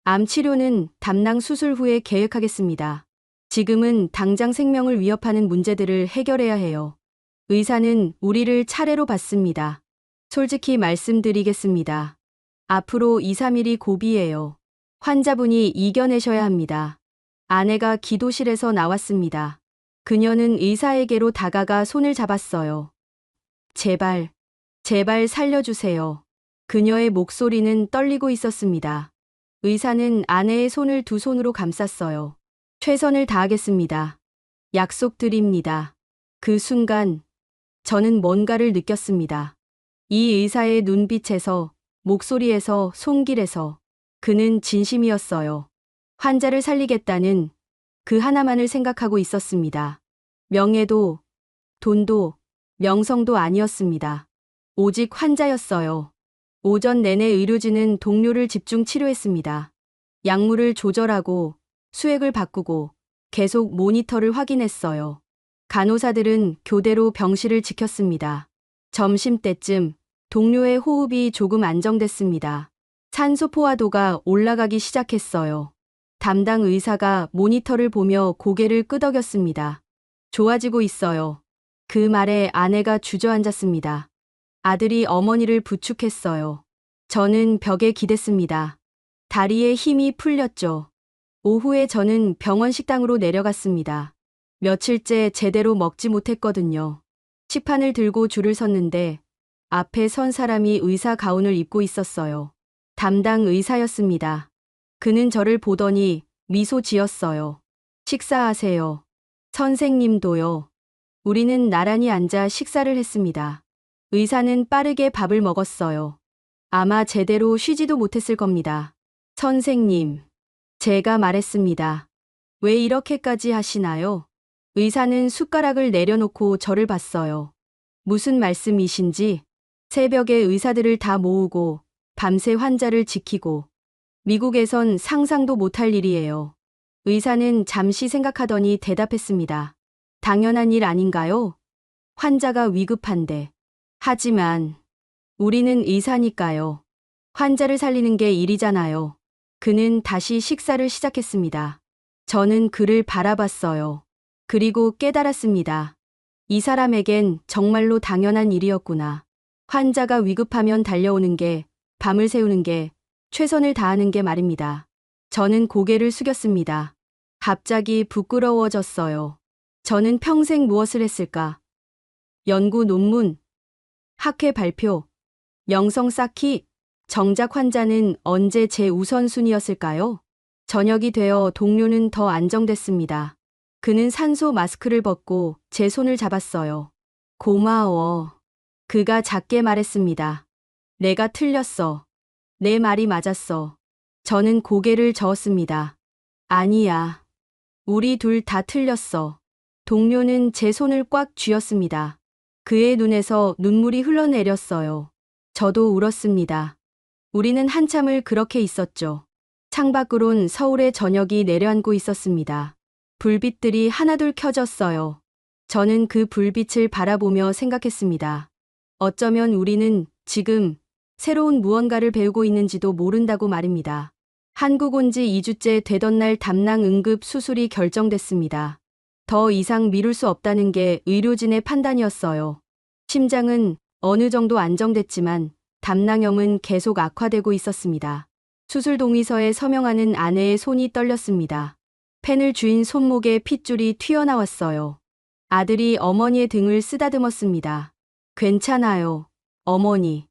암 치료는 담낭 수술 후에 계획하겠습니다. 지금은 당장 생명을 위협하는 문제들을 해결해야 해요. 의사는 우리를 차례로 봤습니다. 솔직히 말씀드리겠습니다. 앞으로 2, 3일이 고비예요. 환자분이 이겨내셔야 합니다. 아내가 기도실에서 나왔습니다. 그녀는 의사에게로 다가가 손을 잡았어요. 제발, 제발 살려주세요. 그녀의 목소리는 떨리고 있었습니다. 의사는 아내의 손을 두 손으로 감쌌어요. 최선을 다하겠습니다. 약속드립니다. 그 순간 저는 뭔가를 느꼈습니다. 이 의사의 눈빛에서, 목소리에서, 손길에서 그는 진심이었어요. 환자를 살리겠다는 그 하나만을 생각하고 있었습니다. 명예도, 돈도, 명성도 아니었습니다. 오직 환자였어요. 오전 내내 의료진은 동료를 집중 치료했습니다. 약물을 조절하고 수액을 바꾸고 계속 모니터를 확인했어요. 간호사들은 교대로 병실을 지켰습니다. 점심때쯤 동료의 호흡이 조금 안정됐습니다. 산소 포화도가 올라가기 시작했어요. 담당 의사가 모니터를 보며 고개를 끄덕였습니다. 좋아지고 있어요. 그 말에 아내가 주저앉았습니다. 아들이 어머니를 부축했어요. 저는 벽에 기댔습니다. 다리에 힘이 풀렸죠. 오후에 저는 병원 식당으로 내려갔습니다. 며칠째 제대로 먹지 못했거든요. 식판을 들고 줄을 섰는데 앞에 선 사람이 의사 가운을 입고 있었어요. 담당 의사였습니다. 그는 저를 보더니 미소 지었어요. 식사하세요. 선생님도요. 우리는 나란히 앉아 식사를 했습니다. 의사는 빠르게 밥을 먹었어요. 아마 제대로 쉬지도 못했을 겁니다. 선생님, 제가 말했습니다. 왜 이렇게까지 하시나요? 의사는 숟가락을 내려놓고 저를 봤어요. 무슨 말씀이신지? 새벽에 의사들을 다 모으고 밤새 환자를 지키고 미국에선 상상도 못할 일이에요. 의사는 잠시 생각하더니 대답했습니다. 당연한 일 아닌가요? 환자가 위급한데. 하지만 우리는 의사니까요. 환자를 살리는 게 일이잖아요. 그는 다시 식사를 시작했습니다. 저는 그를 바라봤어요. 그리고 깨달았습니다. 이 사람에겐 정말로 당연한 일이었구나. 환자가 위급하면 달려오는 게, 밤을 새우는 게, 최선을 다하는 게 말입니다. 저는 고개를 숙였습니다. 갑자기 부끄러워졌어요. 저는 평생 무엇을 했을까? 연구 논문, 학회 발표, 명성 쌓기, 정작 환자는 언제 제 우선순위였을까요? 저녁이 되어 동료는 더 안정됐습니다. 그는 산소 마스크를 벗고 제 손을 잡았어요. 고마워. 그가 작게 말했습니다. 내가 틀렸어. 내 말이 맞았어. 저는 고개를 저었습니다. 아니야. 우리 둘 다 틀렸어. 동료는 제 손을 꽉 쥐었습니다. 그의 눈에서 눈물이 흘러내렸어요. 저도 울었습니다. 우리는 한참을 그렇게 있었죠. 창밖으론 서울의 저녁이 내려앉고 있었습니다. 불빛들이 하나둘 켜졌어요. 저는 그 불빛을 바라보며 생각했습니다. 어쩌면 우리는 지금 새로운 무언가를 배우고 있는지도 모른다고 말입니다. 한국 온 지 2주째 되던 날 담낭 응급 수술이 결정됐습니다. 더 이상 미룰 수 없다는 게 의료진의 판단이었어요. 심장은 어느 정도 안정됐지만 담낭염은 계속 악화되고 있었습니다. 수술 동의서에 서명하는 아내의 손이 떨렸습니다. 펜을 쥐인 손목에 핏줄이 튀어나왔어요. 아들이 어머니의 등을 쓰다듬었습니다. 괜찮아요, 어머니.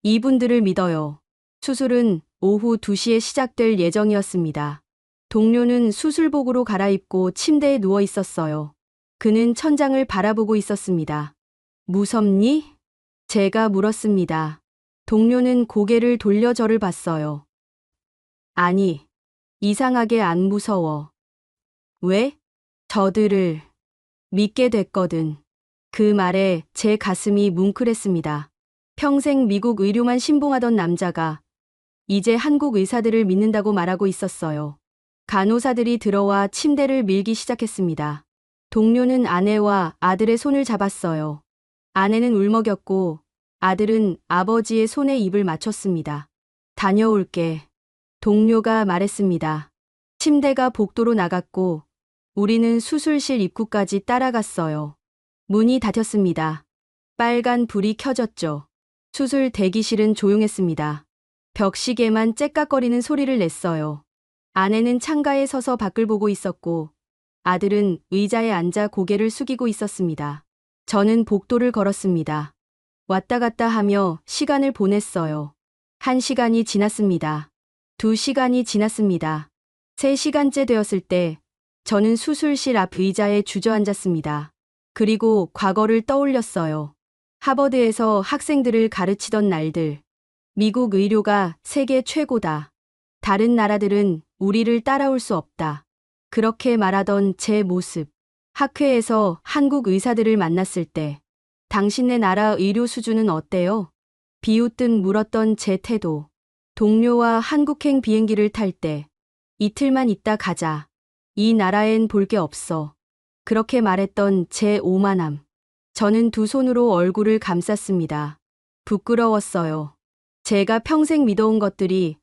이분들을 믿어요. 수술은 오후 2시에 시작될 예정이었습니다. 동료는 수술복으로 갈아입고 침대에 누워 있었어요. 그는 천장을 바라보고 있었습니다. 무섭니? 제가 물었습니다. 동료는 고개를 돌려 저를 봤어요. 아니, 이상하게 안 무서워. 왜? 저들을 믿게 됐거든. 그 말에 제 가슴이 뭉클했습니다. 평생 미국 의료만 신봉하던 남자가 이제 한국 의사들을 믿는다고 말하고 있었어요. 간호사들이 들어와 침대를 밀기 시작했습니다. 동료는 아내와 아들의 손을 잡았어요. 아내는 울먹였고 아들은 아버지의 손에 입을 맞췄습니다. 다녀올게. 동료가 말했습니다. 침대가 복도로 나갔고 우리는 수술실 입구까지 따라갔어요. 문이 닫혔습니다. 빨간 불이 켜졌죠. 수술 대기실은 조용했습니다. 벽시계만 째깍거리는 소리를 냈어요. 아내는 창가에 서서 밖을 보고 있었고 아들은 의자에 앉아 고개를 숙이고 있었습니다. 저는 복도를 걸었습니다. 왔다 갔다 하며 시간을 보냈어요. 1시간이 지났습니다. 2시간이 지났습니다. 3시간째 되었을 때 저는 수술실 앞 의자에 주저앉았습니다. 그리고 과거를 떠올렸어요. 하버드에서 학생들을 가르치던 날들. 미국 의료가 세계 최고다. 다른 나라들은 우리를 따라올 수 없다. 그렇게 말하던 제 모습. 학회에서 한국 의사들을 만났을 때 당신네 나라 의료 수준은 어때요? 비웃듯 물었던 제 태도. 동료와 한국행 비행기를 탈 때 이틀만 있다 가자. 이 나라엔 볼 게 없어. 그렇게 말했던 제 오만함. 저는 두 손으로 얼굴을 감쌌습니다. 부끄러웠어요. 제가 평생 믿어온 것들이,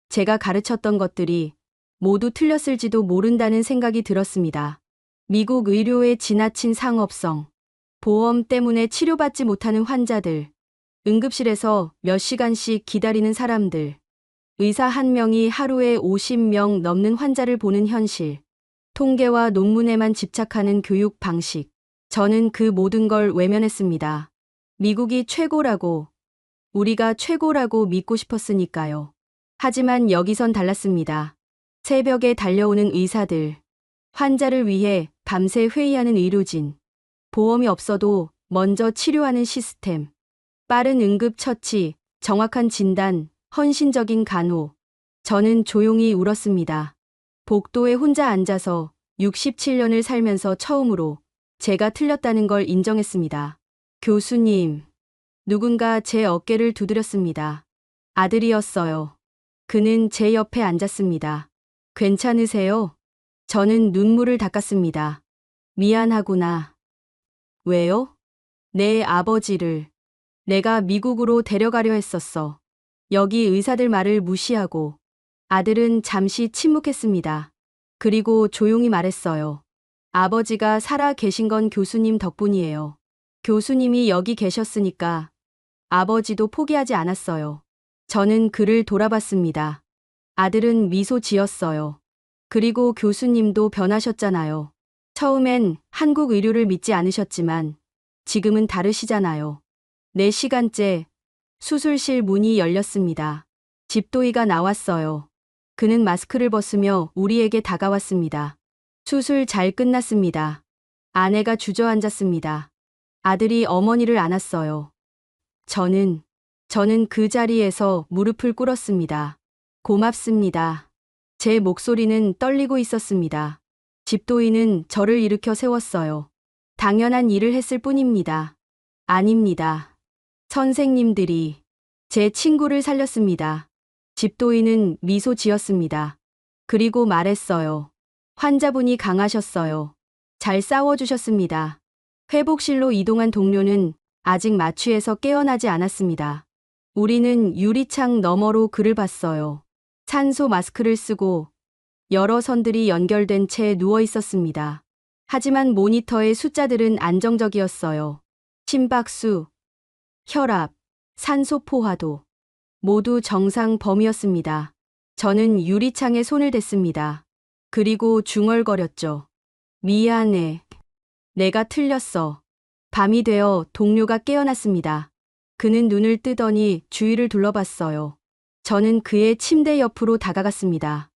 제가 가르쳤던 것들이 모두 틀렸을지도 모른다는 생각이 들었습니다. 미국 의료의 지나친 상업성, 보험 때문에 치료받지 못하는 환자들, 응급실에서 몇 시간씩 기다리는 사람들, 의사 한 명이 하루에 50명 넘는 환자를 보는 현실, 통계와 논문에만 집착하는 교육 방식. 저는 그 모든 걸 외면했습니다. 미국이 최고라고, 우리가 최고라고 믿고 싶었으니까요. 하지만 여기선 달랐습니다. 새벽에 달려오는 의사들, 환자를 위해 밤새 회의하는 의료진, 보험이 없어도 먼저 치료하는 시스템, 빠른 응급처치, 정확한 진단, 헌신적인 간호. 저는 조용히 울었습니다. 복도에 혼자 앉아서 67년을 살면서 처음으로 제가 틀렸다는 걸 인정했습니다. 교수님, 누군가 제 어깨를 두드렸습니다. 아들이었어요. 그는 제 옆에 앉았습니다. 괜찮으세요? 저는 눈물을 닦았습니다. 미안하구나. 왜요? 내 아버지를 내가 미국으로 데려가려 했었어. 여기 의사들 말을 무시하고. 아들은 잠시 침묵했습니다. 그리고 조용히 말했어요. 아버지가 살아 계신 건 교수님 덕분이에요. 교수님이 여기 계셨으니까 아버지도 포기하지 않았어요. 저는 그를 돌아봤습니다. 아들은 미소 지었어요. 그리고 교수님도 변하셨잖아요. 처음엔 한국 의료를 믿지 않으셨지만 지금은 다르시잖아요. 4시간째 수술실 문이 열렸습니다. 집도이가 나왔어요. 그는 마스크를 벗으며 우리에게 다가왔습니다. 수술 잘 끝났습니다. 아내가 주저앉았습니다. 아들이 어머니를 안았어요. 저는 그 자리에서 무릎을 꿇었습니다. 고맙습니다. 제 목소리는 떨리고 있었습니다. 집도이는 저를 일으켜 세웠어요. 당연한 일을 했을 뿐입니다. 아닙니다. 선생님들이 제 친구를 살렸습니다. 집도이는 미소 지었습니다. 그리고 말했어요. 환자분이 강하셨어요. 잘 싸워주셨습니다. 회복실로 이동한 동료는 아직 마취에서 깨어나지 않았습니다. 우리는 유리창 너머로 그를 봤어요. 산소 마스크를 쓰고 여러 선들이 연결된 채 누워 있었습니다. 하지만 모니터의 숫자들은 안정적이었어요. 심박수, 혈압, 산소 포화도 모두 정상 범위였습니다. 저는 유리창에 손을 댔습니다. 그리고 중얼거렸죠. 미안해. 내가 틀렸어. 밤이 되어 동료가 깨어났습니다. 그는 눈을 뜨더니 주위를 둘러봤어요. 저는 그의 침대 옆으로 다가갔습니다.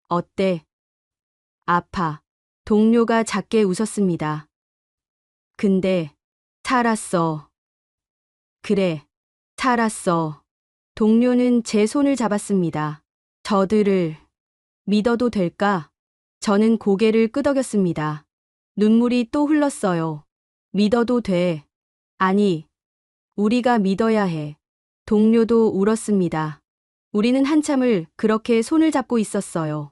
어때? 아파. 동료가 작게 웃었습니다. 근데 살았어. 그래, 살았어. 동료는 제 손을 잡았습니다. 저들을 믿어도 될까? 저는 고개를 끄덕였습니다. 눈물이 또 흘렀어요. 믿어도 돼. 아니, 우리가 믿어야 해. 동료도 울었습니다. 우리는 한참을 그렇게 손을 잡고 있었어요.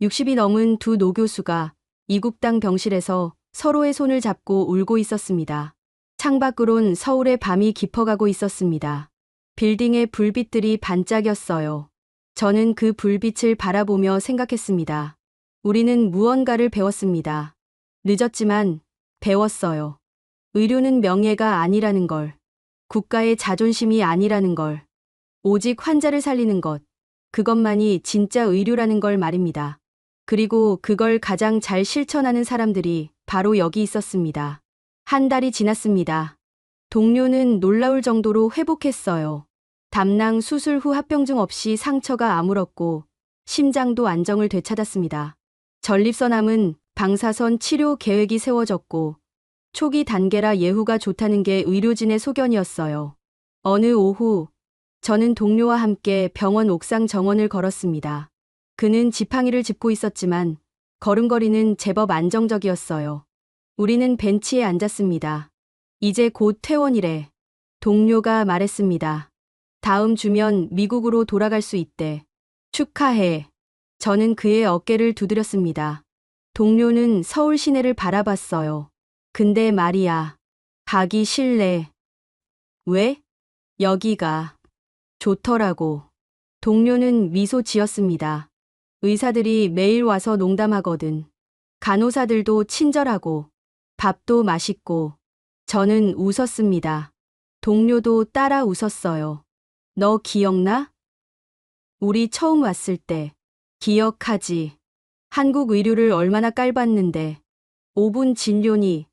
60이 넘은 두 노교수가 이국당 병실에서 서로의 손을 잡고 울고 있었습니다. 창밖으론 서울의 밤이 깊어가고 있었습니다. 빌딩의 불빛들이 반짝였어요. 저는 그 불빛을 바라보며 생각했습니다. 우리는 무언가를 배웠습니다. 늦었지만 배웠어요. 의료는 명예가 아니라는 걸, 국가의 자존심이 아니라는 걸, 오직 환자를 살리는 것, 그것만이 진짜 의료라는 걸 말입니다. 그리고 그걸 가장 잘 실천하는 사람들이 바로 여기 있었습니다. 한 달이 지났습니다. 동료는 놀라울 정도로 회복했어요. 담낭 수술 후 합병증 없이 상처가 아물었고 심장도 안정을 되찾았습니다. 전립선암은 방사선 치료 계획이 세워졌고 초기 단계라 예후가 좋다는 게 의료진의 소견이었어요. 어느 오후 저는 동료와 함께 병원 옥상 정원을 걸었습니다. 그는 지팡이를 짚고 있었지만 걸음걸이는 제법 안정적이었어요. 우리는 벤치에 앉았습니다. 이제 곧 퇴원이래. 동료가 말했습니다. 다음 주면 미국으로 돌아갈 수 있대. 축하해. 저는 그의 어깨를 두드렸습니다. 동료는 서울 시내를 바라봤어요. 근데 말이야. 가기 싫래. 왜? 여기가 좋더라고. 동료는 미소 지었습니다. 의사들이 매일 와서 농담하거든. 간호사들도 친절하고 밥도 맛있고. 저는 웃었습니다. 동료도 따라 웃었어요. 너 기억나? 우리 처음 왔을 때. 기억하지. 한국 의료를 얼마나 깔봤는데. 5분 진료니,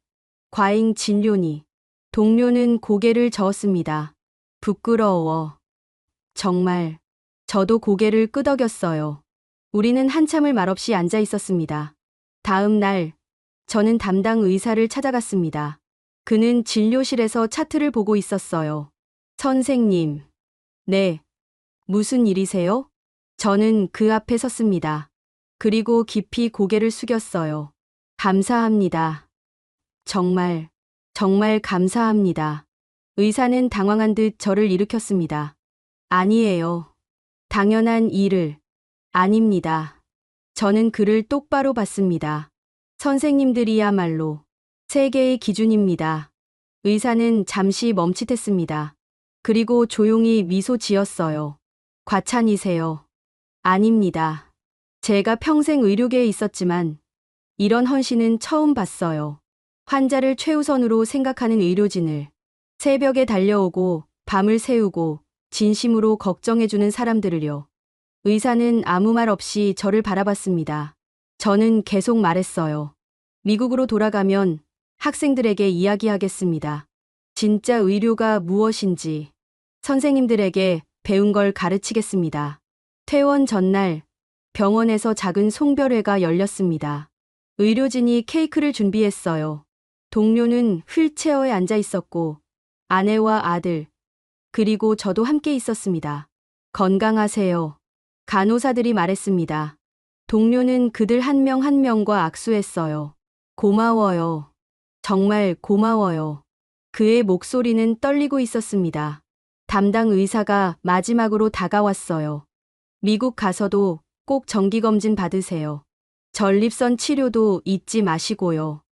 과잉 진료니. 동료는 고개를 저었습니다. 부끄러워. 정말. 저도 고개를 끄덕였어요. 우리는 한참을 말없이 앉아 있었습니다. 다음 날, 저는 담당 의사를 찾아갔습니다. 그는 진료실에서 차트를 보고 있었어요. 선생님. 네. 무슨 일이세요? 저는 그 앞에 섰습니다. 그리고 깊이 고개를 숙였어요. 감사합니다. 정말, 정말 감사합니다. 의사는 당황한 듯 저를 일으켰습니다. 아니에요. 당연한 일을. 아닙니다. 저는 그를 똑바로 봤습니다. 선생님들이야말로 세계의 기준입니다. 의사는 잠시 멈칫했습니다. 그리고 조용히 미소 지었어요. 과찬이세요. 아닙니다. 제가 평생 의료계에 있었지만 이런 헌신은 처음 봤어요. 환자를 최우선으로 생각하는 의료진을, 새벽에 달려오고 밤을 새우고 진심으로 걱정해주는 사람들을요. 의사는 아무 말 없이 저를 바라봤습니다. 저는 계속 말했어요. 미국으로 돌아가면 학생들에게 이야기하겠습니다. 진짜 의료가 무엇인지 선생님들에게 배운 걸 가르치겠습니다. 퇴원 전날 병원에서 작은 송별회가 열렸습니다. 의료진이 케이크를 준비했어요. 동료는 휠체어에 앉아 있었고 아내와 아들, 그리고 저도 함께 있었습니다. 건강하세요. 간호사들이 말했습니다. 동료는 그들 한 명 한 명과 악수했어요. 고마워요. 정말 고마워요. 그의 목소리는 떨리고 있었습니다. 담당 의사가 마지막으로 다가왔어요. 미국 가서도 꼭 정기검진 받으세요. 전립선 치료도 잊지 마시고요.